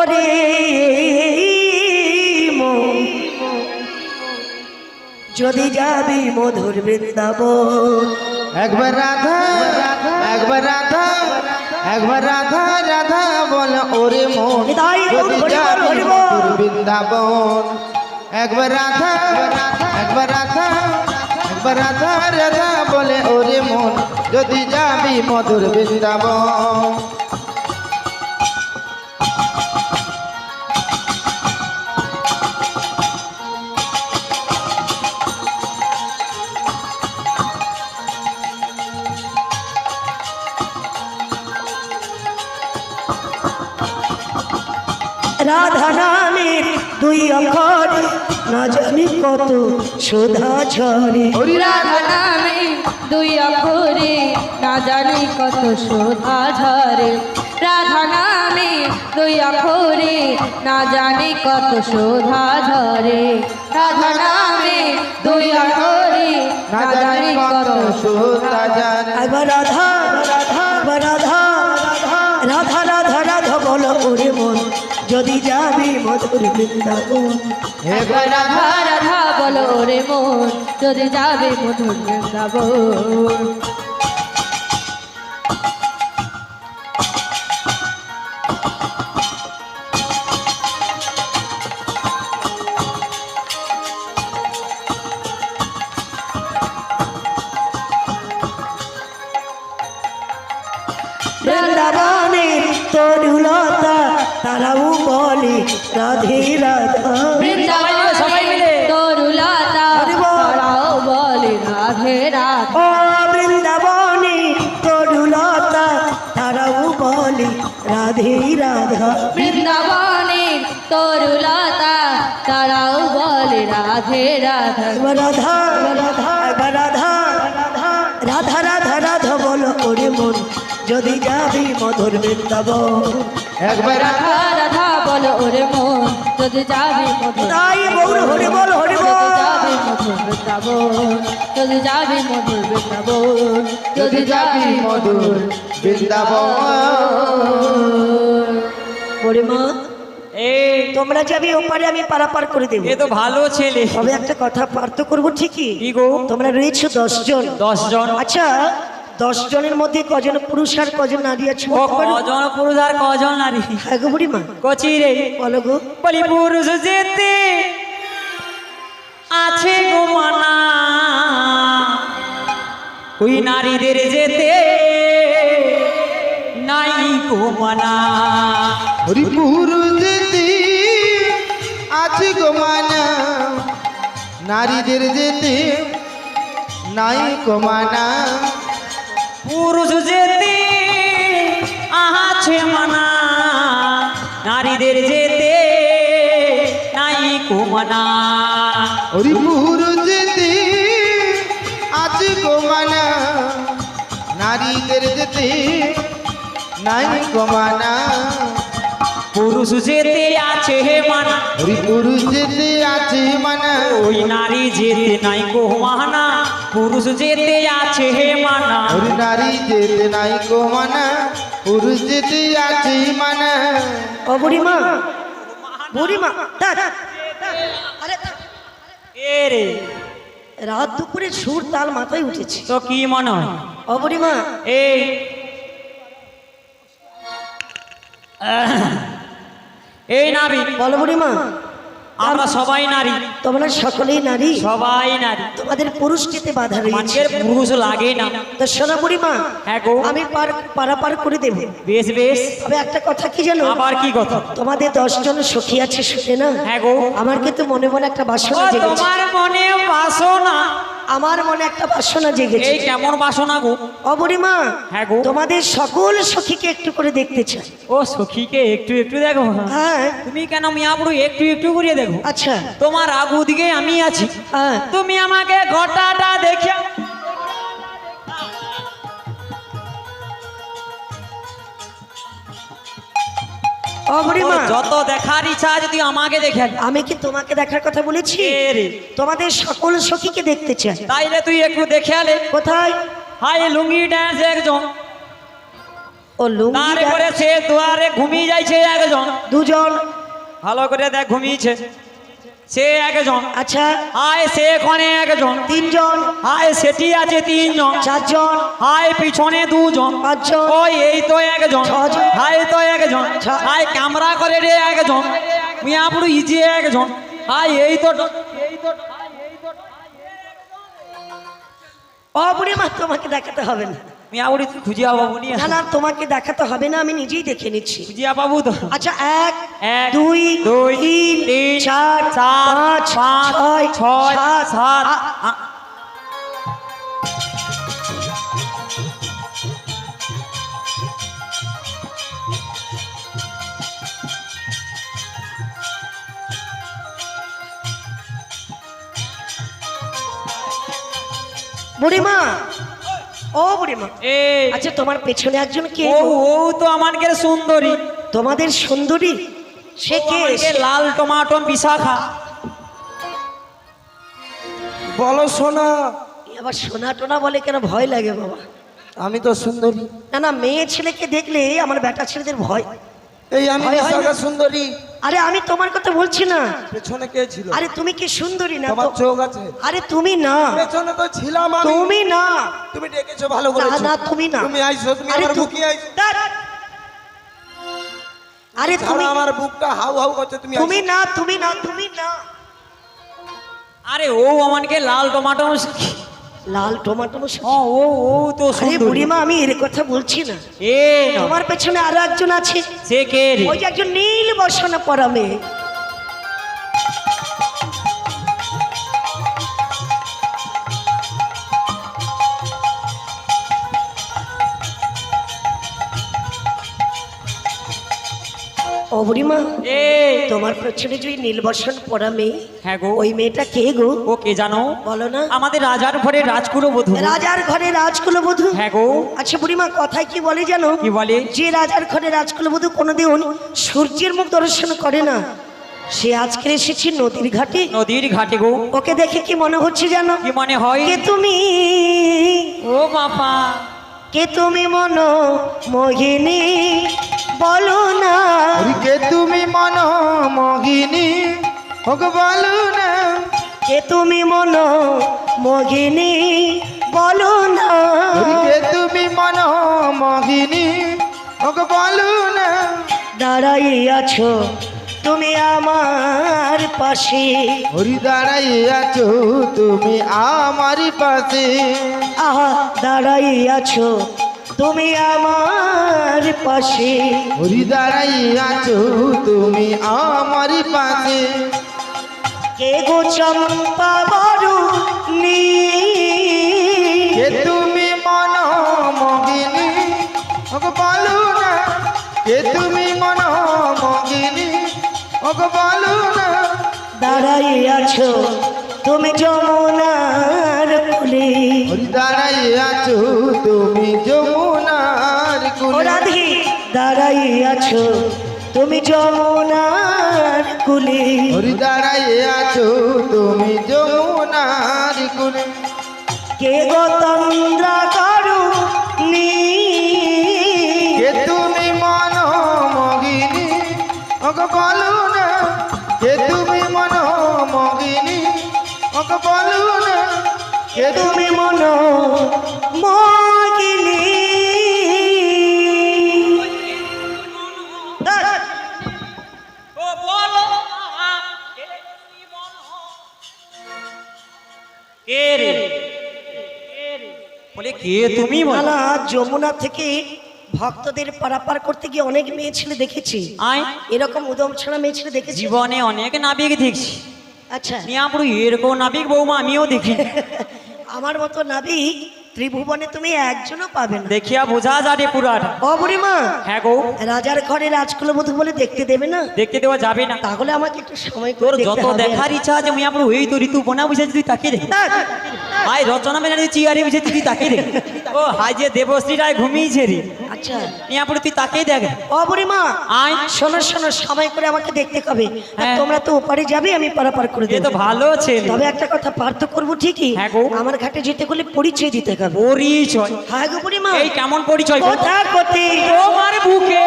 ওরে যদি যাবি মধুর বৃন্দাবন। একবার রাধা একবার রাধা একবার রাধা রাধা বল ওরে মন যদি যাবি মধুর বৃন্দাবন। একবার রাধা একবার রাধা একবার রাধা রাধা বলে ওরে মন যদি যাবি মধুর বৃন্দাবন। রাধা নামের দুই অক্ষর না জানি কত সুধা ঝরে। রাধা নামে দুই অক্ষরে না জানি কত সুধা ঝরে। রাধা নামে দুই অক্ষরে না জানি কত সুধা ঝরে। রাধা নামে দুই অক্ষরে না জানি কত সুধা ঝরে। একবার রাধা রাধা রাধা রাধা রাধা রাধা বলো ওরে মন যদি যাবি মধুর বৃন্দাবন। একবার রাধা রাধা বলো রে মন যদি যাবে মধুর বৃন্দাবন। বৃন্দাবনের তরুলতা তারাও বলে রাধে রাধা। বৃন্দাবনে সবাই মিলে তরুলতা তারাও বলে রাধে রাধা। ও বৃন্দাবনে তরুলতা তারাও বলে রাধে রাধা। বৃন্দাবনে তরুলতা তারাও বলে রাধে রাধা। রাধা রাধা রাধা রাধা রাধা রাধা বলো ওরে মন যদি যাবি মধুর বৃন্দাবন। একবার রাধা রাধা বলো ওরে মন যদি যাবি মধুর তাই গৌর হরি বল হরি বল। যাবি মধুর বৃন্দাবন। যদি যাবি মধুর বৃন্দাবন। যদি যাবি মধুর বৃন্দাবন। ওরে মা এই তোমরা যাবি ওপারে আমি পারাপার করে দেবো। এ তো ভালো ছেলে। তবে একটা কথা পার তো করবো ঠিকই। কি গো? তোমরা রয়েছো 10 জন। 10 জন। আচ্ছা 10 জনের মধ্যে কজন পুরুষ আর কজন নারী আছে ও বলতে পারো? কজন পুরুষ আর কজন নারী? হ্যাঁ গো বুড়ি মা কচি রে বলো গো। বলি পুরুষ যেতে আছে গো মানা, ওই নারীদের যেতে নাই গো মানা। হরিপুর যেতে আছে গো মানা, নারীদের যেতে নাই গো মানা। পুরুষ যেতে আছে মানা, নারীদের যেতে নাই গো মানা। হরিপুর যেতে আছে গো মানা, নারীদের যেতে নাই গো মানা। পুরুষ যেতে আছে হে মানা, হরিপুর যেতে আছে মানা, ওই নারী যেতে নাই গো মানা। পুরুষ যেতে আছে হে মানা, হরি নারী যেতে নাই গো মানা, পুরুষ যেতে আছে মানা। ও বুড়ি মা বুড়ি মা আরে এ রে রাত দুপুরে সুর তাল মাথায় উঠেছে। তো কি মনে হয়? ও বুড়ি মা এই এই নারী, বলো বুড়ি মা আমরা সবাই নারী, তোমরা সকলেই নারী, সবাই নারী। তোমাদের পুরুষ যেতে বাধা রয়েছে। মানুষের পুরুষ লাগে না। তো শোনো বুড়ি মা হ্যাঁ গো। আমি পারাপার করে দেবো। বেশ বেশ। তবে একটা কথা কি জানো, আবার কি কথা? তোমাদের 10 জন সখী আছে শুনে না, হ্যাঁ গো। আমার কিন্তু মনে মনে একটা ও বাসনা জেগেছে। তোমার মনে বাসনা? আমার মনে একটা বাসনা জেগেছে। এই কেমন বাসনা গো? ও বুড়ি মা হ্যাঁ গো। তোমাদের সকল সখীকে একটু করে দেখতে চাই। ও সখীকে একটু একটু দেখো? হ্যাঁ তুমি কেন মিয়া বুড়ো একটু একটু করিয়ে দেখো? আচ্ছা তোমার আগু দিকে আমি আছি, হ্যাঁ তুমি আমাকে ঘটাটা দেখে যত দেখার ইচ্ছা যদি আমাকে দেখেন। আমি কি তোমাকে দেখার কথা বলেছি? তোমাদের সকল সখীকে দেখতে চাই। তাইলে তুই একটু দেখে আলে। কোথায়? হাই লুঙ্গি ড্যান্স একজন ও লুঙ্গি তারপরে সে দুয়ারে ঘুমিয়ে যাইছে একজন, দুজন। ভালো করে দেখ ঘুমিয়েছে সে একজন, আচ্ছা হায় সে কোণে একজন, তিনজন, হায় সেটি আছে তিনজন, চারজন, হায় পিছনে দুজন, পাঁচজন, ওই এই তো একজন, ছজন, হায় তো একজন, ছ- হায় ক্যামেরা করে রে একজন, মিয়াপুরু ইজি একজন, হায় এই তো ও বুড়িমা তোমাকে দেখাতে হবে না। মিয়াপুরি খুঁজিয়া বাবু নিয়ে না না তোমাকে দেখাতে হবে না, আমি নিজেই দেখে নিচ্ছি। খুঁজিয়া বাবু তো আচ্ছা এক এক, দুই দুই, তিন তিন, চার চার, পাঁচ পাঁচ, ছয় ছয়, সাত সাত, বুড়িমা, ও বুড়িমা, এই আচ্ছা তোমার পেছনে একজন কে ও গো? ও তো আমানকে সুন্দরী, তোমাদের সুন্দরী? সে কে? আমানকে লাল টমাটম বিশাখা। বলো সোনা, আবার সোনা টোনা বলে কেন? ভয় লাগে বাবা। আমি তো সুন্দরী। না না মেয়ে ছেলেকে দেখলে আমার বেটা ছেলেদের ভয়। এই আমি হয়, হয় না? বিশাখা সুন্দরী। আরে আমি তোমার কথা বলছি না। পেছনে কে ছিল? আরে তুমি কি সুন্দরী না তোমার তো? চোখ আছে? আরে তুমি না, পেছনে তো ছিলাম আমি। তুমি না, তুমি ডেকেছো ভালো না করেছো। না তুমি না। তুমি আইছো, তুমি আরে আমার তু- বুকে আইছো। ধ্যাৎ। আরে ছাড়ো, তুমি আমার বুকটা হাউ হাউ করছে। তুমি তুমি আইছো। না, তুমি না, তুমি না। আরে ও আমানকে লাল টমাটম লাল টমাটো ও ও ও তো আরে সুন্দরী। বুড়িমা আমি এর কথা বলছি না। এ না, তোমার পেছনে আরো একজন আছে, সে কে রে? ওই যে একজন নীল বসনা পরা মেয়ে। ও বুড়িমা, এ তোমার পেছনে যে ওই নীলবসন পরা মেয়ে, হ্যাঁ গো, ওই মেয়েটা কে গো? ও কে জানো? বলো না। আমাদের রাজার ঘরে রাজকুলো বধূ। রাজার ঘরে রাজকুলবধূ। হ্যাঁ গো, আচ্ছা বুড়িমা কথায় কি বলে জানো? কি বলে? যে রাজার ঘরে রাজকুলবধূ কোনোদিন সূর্যের মুখ দর্শন করে না, সে আজকে এসেছে নদীর ঘাটে। নদীর ঘাটে গো। ওকে দেখে কি মনে হচ্ছে জানো? কি মনে হয়? কে তুমি, ও বাবা, কে তুমি মন মোহিনী, বলো না। কে তুমি মন মোহিনী, ওকে বলো না। কে তুমি মন মোহিনী, বলো না। কে তুমি মন মোহিনী, ওকে বলো না। দাঁড়াই আছো তুমি আমার পাশে, হরি দাঁড়াই আছো তুমি আমার পাশে। আহা দাঁড়াই আছো তুমি আমার পাশে। হরি দাঁড়াই আছো তুমি আমার পাশে। কে গো চম্পা বরুণী, কে তুমি মন মোহিনী, ওকে বলো না। কে তুমি মন মোহিনী, ওকে বলো না। দাঁড়াই আছো তুমি যমুনার কূলে। হরি দাঁড়াই আছো তুমি যমুনার ও কুলে। রাধে দাঁড়াই আছো তুমি যমুনার কূলে। হরি দাঁড়াই আছো তুমি যমুনার কুলে। কে গো তন্দ্রা করুণী, কে তুমি মন মোহিনী, ওকে বলো না। কে তুমি মন মোহিনী, ওকে বলো না। কে তুমি মন মোহিনী। ও বলো কে রে? বলে কে তুমি না বলো? না, যমুনা থেকে ভক্তদের পারাপার করতে গিয়ে অনেক মেয়ে ছেলে দেখেছি, আয় এরকম উদম ছাড়া মেয়ে ছেলে দেখেছি। জীবনে অনেক নাবিক দেখছি, আচ্ছা মিয়াপুরু এরকম নাবিক বৌমা আমিও দেখি। আমার মতো নাবিক ত্রিভুবনে তুমি একজনও পাবে না। দেখিয়া বোঝা যাবে পুরাটা। ও বুড়িমা, হ্যাঁ গো, রাজার ঘরে রাজকুলবধূ বলে দেখতে দেবে না? দেখতে দেওয়া যাবে না। তাহলে আমাকে একটু সময় তোর করে দেখতে যত হবে। দেখার ইচ্ছা আছে মিয়াপুরু এই তো ঋতু বোনা বুঝে তুই তাকিয়ে দেখ। আয় রচনা মেলা চেয়ারে বুঝে তুই তাকিয়ে দেখ। ও হাই যে দেবশ্রী রায় ঘুমিয়েছে রে। আচ্ছা আচ্ছা নিয়ে পড়ে তুই তাকেই দেখ ও বুড়িমা আয় শোনো শোনো সময় করে আমাকে দেখতে হবে আর হ্যাঁ। তোমরা তো ওপারে যাবে আমি পারাপার করে এ দেবো তো ভালো ছেলে তবে একটা কথা পার তো করবো ঠিকই হ্যাঁ গো। আমার ঘাটে যেতে গেলে পরিচয় দিতে হবে পরিচয় হ্যাঁ গো বুড়িমা এই কেমন পরিচয় গো? কোথা কোথি তোমার বুকে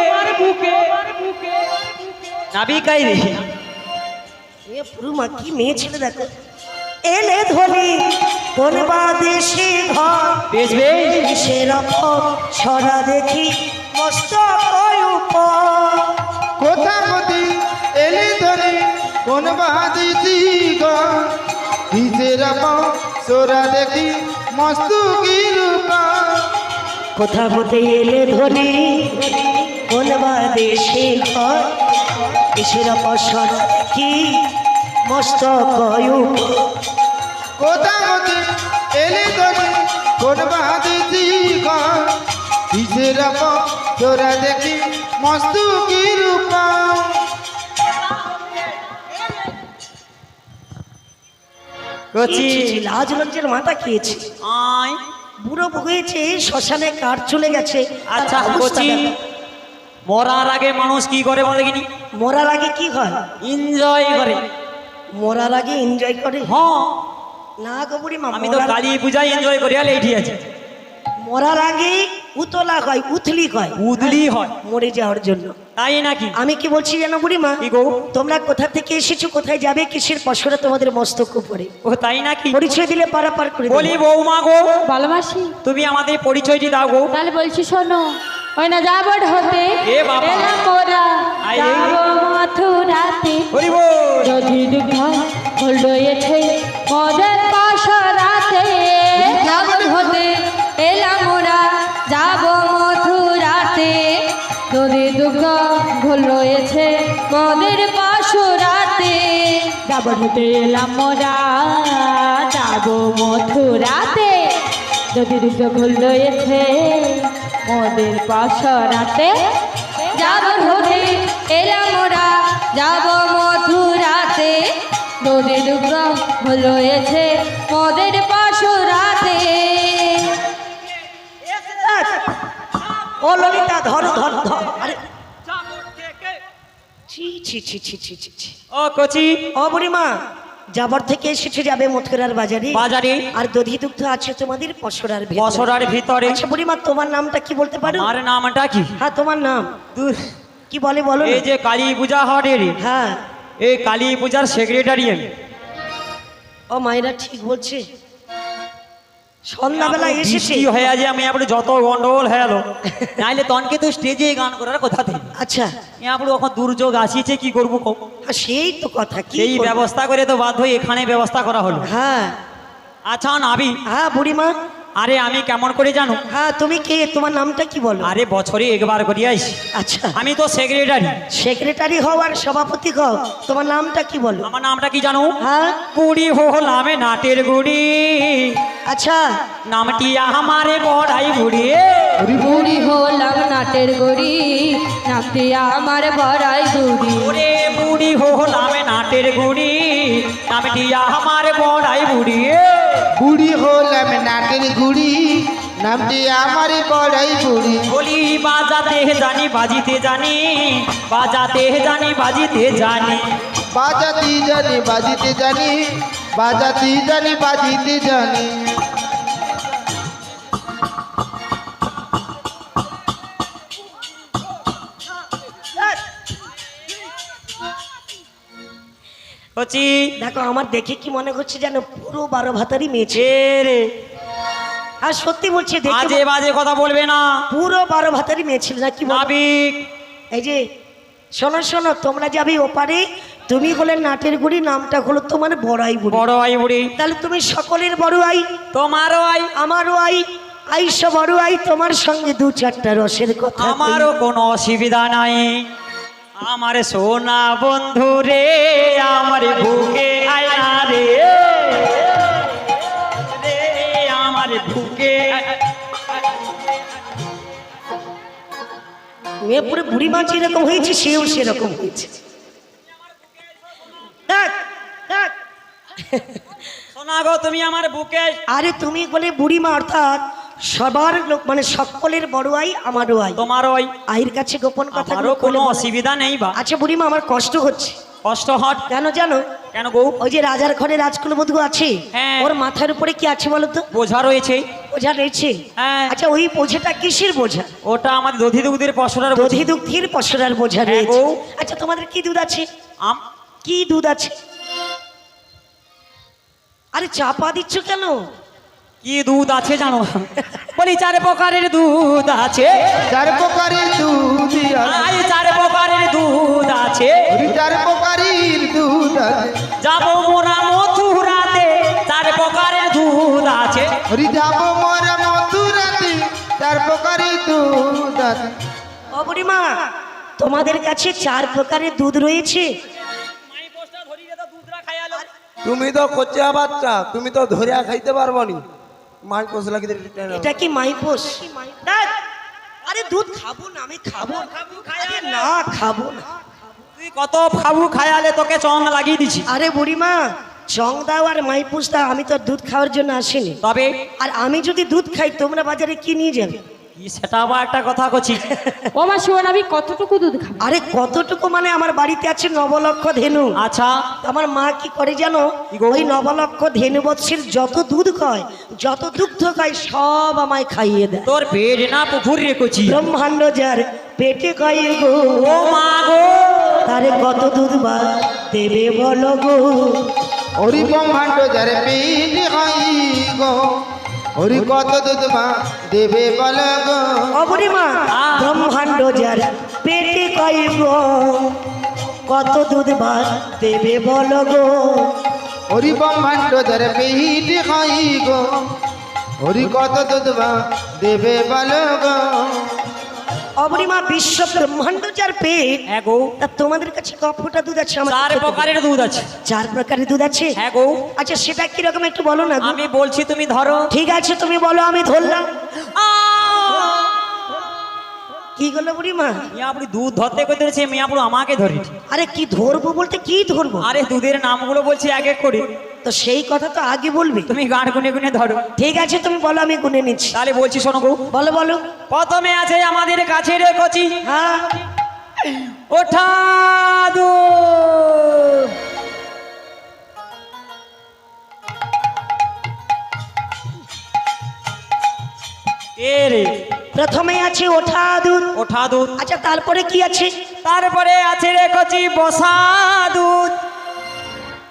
নাবিকাই রে এ বুড়িমা কি মেয়ে ছেলে দেখো এলে ধনি কোন বাদেশে ঘর বেশ বেশ সেরকম ছড়া দেখি মস্তক উপর কোথা গতি এলি ধরে কোন বাদিছি গন ভিজের সোরা দেখি মস্তু কি রূপা কোথা হতে এলে ধনি কোন বাদেশে ঘর কিসের পশর কি মস্তক উপর কোথা গতি এলি ধরে কোন বাদিছি গন ভিজের সোরা দেখি মস্তু কি রূপা কচি লাজ লজ্জের মাথা খেয়েছে আয় বুড়ো হয়েছে শ্মশানে কাঠ চলে গেছে আর আচ্ছা অবস্থা কচি দেখো। মরার আগে মানুষ কি করে বলে কিনি মরার আগে কি হয় এনজয় করে মরার আগে এনজয় করে হ্যাঁ না গো বুড়িমা আমি তো কালী পূজায় এনজয় করি আর এইটি আছে মরার আগে উতলা হয় উথলি হয় উদলি হয় মরে যাওয়ার জন্য তাই নাকি আমি কি বলছি জানো বুড়িমা কি গো তোমরা কোথা থেকে এসেছো কোথায় যাবে কিসের পশরা তোমাদের মস্তক উপরে ও তাই নাকি পরিচয় দিলে পারাপার করে বলি দেবো। বৌমা গো ভালোবাসি তুমি আমাদের পরিচয়টি দাও গো তাহলে বলছি শোনো ওই না যাবর হতে এ বাবা। এলাম মোরা আয় রে। যাব মথুরাতে হরি বল যদি দুঃখ ভুল রয়েছে মদের পাশরাতে যাবর হতে এলাম মোরা যাব মথুরাতে যদি দুঃখ ভুল রয়েছে মদের পাশরাতে যাবর হতে এলাম মোরা যাব মথুরাতে যদি দুঃখ ভুল রয়েছে মদের পাশরাতে যাবর হতে এলাম মোরা যাব মথুরাতে নদী দুগ্র রয়েছে মদের পাশরাতে ও ললিতা ধরো ধরো ধরো আরে ছি ছি ছি ছি ছি ছি ছি ও কচি ও বুড়িমা যাবার থেকে এসেছে যাবে মথুরার বাজারে বাজারে আর দধি দুগ্ধ আছে তোমাদের পশরার ভেতরে বছরের ভিতরে আচ্ছা বুড়িমা তোমার নামটা কি বলতে পারো আমার নামটা কি হ্যাঁ তোমার নাম দূর কি বলে বলো না। এই যে কালী পূজা হয় রে হ্যাঁ এই কালী পূজার সেক্রেটারি আমি ও মায়েরা ঠিক বলছে সন্ধ্যাবেলা এসেছে বৃষ্টি হয়ে যে আমি আপনি যত গন্ডগোল হয়ে গেল নাইলে তনকে তো স্টেজে গান করার কথা থেকে আচ্ছা আপনি এখন দুর্যোগ আসিছে কি করবো কও? আর সেই তো কথা কি সেই করবো? ব্যবস্থা করে তো বাধ্য হয়ে এখানে ব্যবস্থা করা হলো হ্যাঁ আচ্ছা নাবি হ্যাঁ বুড়িমা আরে আমি কেমন করে জানো হ্যাঁ তুমি কে তোমার নামটা কি বলো আরে বছরে একবার করি আইসি আচ্ছা আমি তো সেক্রেটারি সেক্রেটারি হও আর সভাপতি হও তোমার নামটা কি বলো আমার নামটা কি জানো হ্যাঁ বুড়ি হলামে নাটের গুড়ি আচ্ছা নামটি আমারে বড়াই বুড়ি বুড়ি হলাম নাটের গড়ি নামটি আমার বড়াই বুড়ি ওরে বুড়ি হলামে নাটের গুড়ি নামটি আমার বড়াই বুড়ি বুড়ি হলাম নাটের গুড়ি নামটি আমার বড়াই বুড়ি বলি বাজাতে জানি বাজিতে জানি বাজাতে জানি বাজিতে জানি বাজাতি জানি বাজিতে জানি বাজাতি জানি বাজিতে জানি কচি দেখো আমার দেখে কি মনে হচ্ছে যেন পুরো 12 ভাতারই মেয়েছে এ রে আর সত্যি বলছি দেখে বাজে বাজে কথা বলবে না পুরো 12 ভাতারই মেয়ে ছিল না কি বলো? নাবিক এই যে শোনো শোনো তোমরা যাবে ওপারে তুমি হলে নাটের গুড়ি নামটা হলো তোমার বড়াই বুড়ি বড় আই বুড়ি তাহলে তুমি সকলের বড় আই তোমারও আই আমারও আই আইসা বড় আই তোমার সঙ্গে 2-4টা রসের কথা কই। আমারও কোনো অসুবিধা নাই আমার সোনা বন্ধু রে আমার বুকে আয়না রে রে আমার বুকে মেয়ে পুরো বুড়ি মা যেরকম হয়েছে সেও সেরকম হয়েছে দেখ, দেখ। সোনা গো তুমি আমার বুকে আরে তুমি বলে বুড়ি মা অর্থাৎ সবার লোক মানে সকলের বড় আই আমারও আই, তোমার ওই আইর কাছে গোপন কথা আমারও কোনো অসুবিধা নেই বা। আচ্ছা বুড়িমা আমার কষ্ট হচ্ছে। কষ্ট হট কেন জানো? কেন গো? ওই যে রাজার ঘরে রাজকুলবধূ আছে, হ্যাঁ। ওর মাথার উপরে কি আছে বলো তো? বোঝা রয়েছে। বোঝা রয়েছে? হ্যাঁ। আচ্ছা ওই বোঝাটা কিসের বোঝা? ওটা আমাদের দধি দুধের পশরার দধি দুগ্ধের পসরার বোঝা হ্যাঁ রয়েছে। গো। আচ্ছা তোমাদের কি দুধ আছে? আম কি দুধ আছে? আরে চাপা দিচ্ছ কেন? কি দুধ আছে জানো? বলি 4 প্রকারের দুধ আছে। 4 প্রকারের দুধ আরে 4 প্রকারের দুধ আছে। 4 প্রকারের দুধ আছে। যাবো মোরা মথুরাতে 4 প্রকারের দুধ আছে। যাব মোরা মথুরাতে 4 প্রকারের দুধ আছে। ও বুড়িমা তোমাদের কাছে 4 প্রকারের দুধ রয়েছে? তুমি তো কচা বাচ্চা, তুমি তো ধরিয়া খাইতে পারবো নি। মাই কসলা কি এটা কি মাইপোস? দেখ, আরে দুধ খাবো না, আমি খাবো আরে না, খাবো না। তুই কত খাবু খায়ালে তোকে চং লাগিয়ে দিছি। আরে বুড়িমা চং দাও আর মাইপোস দাও, আমি তো দুধ খাওয়ার জন্য আসিনি। তবে আর আমি যদি দুধ খাই তোমরা বাজারে কি নিয়ে যাবে? কি সেটা আবার একটা কথা কছি। ও মাসি ওর আমি কতটুকু দুধ খাবো? আরে কতটুকু মানে আমার বাড়িতে আছে 9 লক্ষ ধেনু। আচ্ছা আমার মা কি করে জানো? কি গো? ওই 9 লক্ষ ধেনু বৎসের যত দুধ খায়, যত দুগ্ধ খায় সব আমায় খাইয়ে দেয়। তোর পেট না পুকুর রেখেছি। ব্রহ্মাণ্ড যার পেটে খাই গো, ও মা গো তারে কত দুধ বা দেবে বলো গো। হরি ব্রহ্মাণ্ড যারে পেট হয় গো, হরি কত দুধ মা দেবে বল গো। অবরিমা ব্রহ্মাণ্ড যার পেটে খাই গো, কত দুধ বা দেবে বলো গো। হরি ব্রহ্মাণ্ড যারে পেট হয় গো, হরি কত দুধ মা দেবে বল গো। অবরিমা বিশ্ব ব্রহ্মাণ্ড যার পেট, হ্যাঁ গো তা তোমাদের কাছে কতটা দুধ আছে? আমার 4 প্রকারের দুধ আছে। 4 প্রকারের দুধ আছে? হ্যাঁ গো আচ্ছা সেটা কিরকম একটু বলো না গো। আমি বলছি তুমি ধরো। ঠিক আছে তুমি বলো, আমি ধরলাম। কি গেল বুড়িমা? মিয়াপুরি দুধ ধরতে কই ধরেছে, মিয়াপুর আমাকে ধরি। আরে কি ধরবো বলতে কি ধরবো? আরে দুধের নামগুলো বলছি এক এক করে, তো সেই কথা তো আগে বলবি। তুমি গান গুনে গুনে ধরো। ঠিক আছে তুমি বলো, আমি গুনে নিচ্ছি। তাহলে বলছি শোনো গো। বলো বলো। প্রথমে আছে আমাদের কাছে রেখেছি হ্যাঁ ওঠা দুধ। এ রে প্রথমে আছে ওঠা দুধ। ওঠা দুধ। আচ্ছা তারপরে কি আছে? তারপরে আছে রেখেছি বসা দুধ।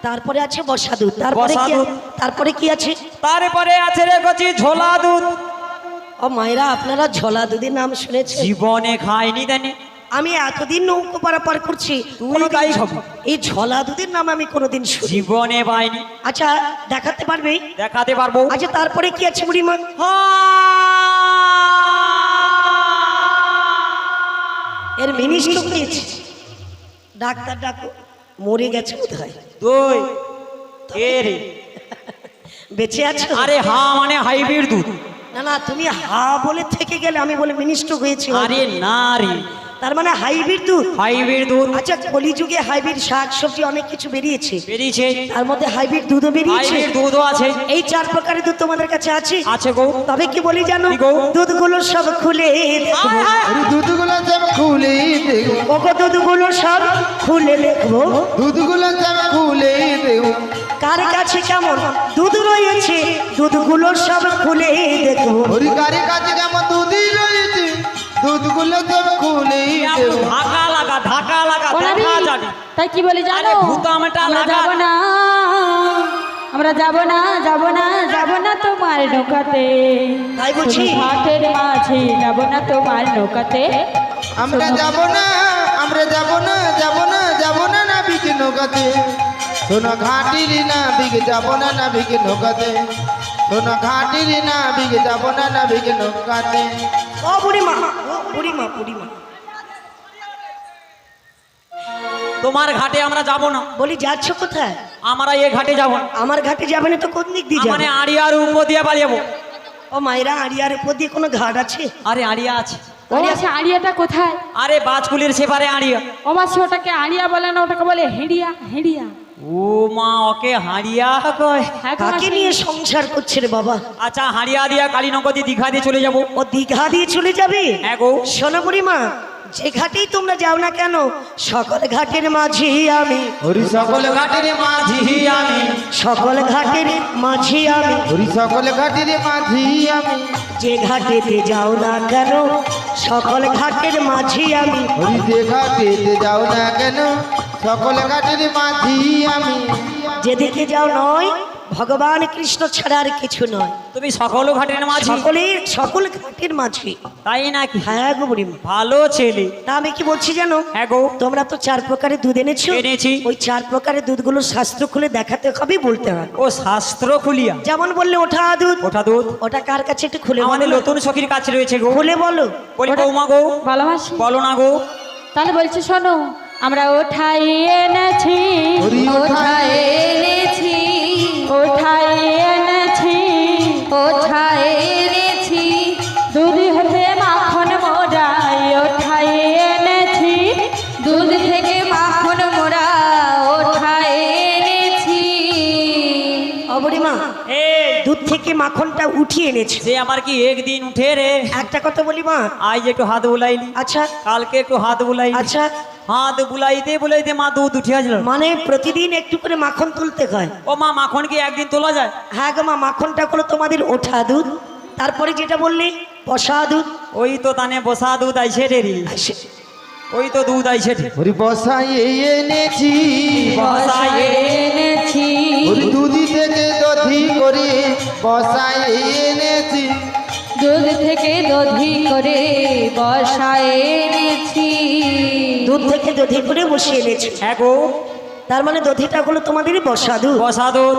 তারপরে আছে বসা দুধ। তারপরে বসা কি দুধ। তারপরে কি আছে? তারপরে আছে রেখেছি ঝোলা দুধ। ও মায়েরা আপনারা ঝোলা দুধের নাম শুনেছেন? জীবনে খাইনি জানি। আমি এতদিন নৌকো পারাপার করছি, তুই কোনোদিন তাই খাবি। এই ঝোলা দুধের নাম আমি কোনোদিন শুনি। জীবনে পাইনি। আচ্ছা দেখাতে পারবে? দেখাতে পারবো। আচ্ছা তারপরে কি আছে বুড়িমা? এর মিনিস্টার পেয়েছে, ডাক্তার ডাকো, মরে গেছে বোধহয়। দুই। এ রে বেঁচে আছো? আরে হা মানে হাইব্রিড দুধ। না না তুমি হা বলে থেকে গেলে, আমি বলে মিনিস্টার হয়েছে। আরে না রে তার মানে হাইব্রিড দুধ। হাইব্রিড দুধ আচ্ছা কলিযুগে হাইব্রিড শাক সবজি অনেক কিছু বেরিয়েছে, বেরিয়েছে। তার মধ্যে হাইব্রিড দুধও বেরিয়েছে। হাইব্রিড দুধও আছে। এই 4 প্রকারের দুধ তোমাদের কাছে আছে? আছে গো। তবে কি বলি জানো? কি গো? দুধগুলো সব খুলে দেখবো। হরি দুধগুলো সব খুলে দেব, ওগো দুধগুলো সব খুলে দেখবো, দুধগুলো সব খুলে দেব। কার কাছে কেমন দুধ রয়েছে, দুধগুলো সব খুলে দেখবো। হরি কারে কাছে কেমন দুধই রয়েছে, দুধগুলো সব খুলে দেব। ঢাকা লাগা ঢাকা লাগা ও নাবি, দেখা যাবে। তাই কি বলি জানো? আরে ভুতামটা আমরা লাগা। যাব না, আমরা যাব না, যাব না, যাব না তোমার নৌকাতে। তাই বলছি? শুধু ঘাটের মাঝে যাব না তোমার নৌকাতে। আমরা যাব না, আমরা যাব না, যাব না, যাব না নাবিক নৌকাতে। শোনো ঘাটির নাবিক যাব না নাবিক নৌকাতে। শোনো ঘাটির নাবিক যাব না নাবিক নৌকাতে। ও বুড়িমা, ও বুড়িমা, বুড়িমা তোমার ঘাটে আমরা যাব না। বলি যাচ্ছ কোথায়? আমরা এ ঘাটে যাব না। আমার ঘাটে যাবে না তো কোন দিক দিয়ে যাবে? মানে আড়িয়ার উপর দিয়ে পালিয়ে। ও মায়েরা আড়িয়ার উপর দিয়ে কোনো ঘাট আছে? আরে আড়িয়া আছে। ও মাসি আড়িয়াটা কোথায়? আরে বাজকুলির সেপারে আড়িয়া। ও মাসি ওটাকে আড়িয়া বলে না, ওটাকে বলে হেড়িয়া। হেড়িয়া ও মা, ওকে হাঁড়িয়া কয়? হ্যাঁ গো কাকে মশাই। নিয়ে সংসার করছে রে বাবা? আচ্ছা, হাঁড়িয়া দিয়া কালীনগরী দীঘা দিয়ে চলে যাব। ও দীঘা দিয়ে চলে যাবে? হ্যাঁ গো। শোনো বুড়িমা, যে ঘাটেই তোমরা যাও না কেন, সকল ঘাটের মাঝি আমি, হরি সকল ঘাটের মাঝি আমি, সকল ঘাটের মাঝি আমি। হরি সকল ঘাটের মাঝি আমি, যে ঘাটেতে যাও না কেন, সকল ঘাটের মাঝি আমি। হরি যে ঘাটেতে যাও না কেন, সকল ঘাটের মাঝি আমি। যেদিকে যাও নয়, ভগবান কৃষ্ণ ছাড়া আর কিছু নয়। তুমি সকল ঘাটের মাঝি? সকল ঘাটের মাঝি। তাই নাকি? হ্যাঁ গো বুড়িমা। ভালো ছেলে। তা আমি কি বলছি জানো? হ্যাঁ গো। তোমরা তো 4 প্রকারের দুধ এনেছো। এনেছি। ওই 4 প্রকারের দুধগুলো শাস্ত্র খুলে দেখাতে হবে, বলতে হবে। ও শাস্ত্র খুলিয়া? যেমন বললে ওঠা দুধ, ওঠা দুধ ওটা কার কাছে একটু খুলে বলো আমাদের না। নতুন সখীর কাছে রয়েছে গো। খুলে বলো। বলি বৌমা গো, ভালোবাসি। বলো না গো। তাহলে বলছি শোনো, আমরা ওঠাই এনেছি, হরি ওঠাই এনেছি, ওঠাই এনেছি, ওঠাই এনেছি, দুধ হতে মাখন মোড়াই, ওঠাই এনেছি, দুধ থেকে মাখন মোড়া, ওঠাই এনেছি। অবরিমা, এই দুধ থেকে মাখনটা উঠিয়ে এনেছে। সে আমার কি একদিন উঠে রে? একটা কথা বলি মা। আজ একটু হাত বুলাইলি, আচ্ছা কালকে একটু হাত বুলাইলি, আচ্ছা, হাত বুলাইতে বুলাইতে মা দুধ উঠিয়া আসলো। মানে প্রতিদিন একটু করে মাখন তুলতে হয়? ও মা, মাখন কি একদিন তোলা যায়? হ্যাঁ গো মা, মাখনটা হলো তোমাদের ওঠা দুধ। তারপরে যেটা বললে বসা দুধ। ওই তো তানে বসা দুধ আইছে রে রে, ওই তো দুধ আইছে রে। হরি বসাই এনেছি, বসাই এনেছি, হরি দুধি থেকে দধি করে বসাই এনেছি, দুধ থেকে দধি করে বসায় এনেছি। দুধ থেকে দধি করে বসিয়ে এনেছে। হ্যাঁ গো। তার মানে দধিটা হলো তোমাদের বসা দুধ। বসা দুধ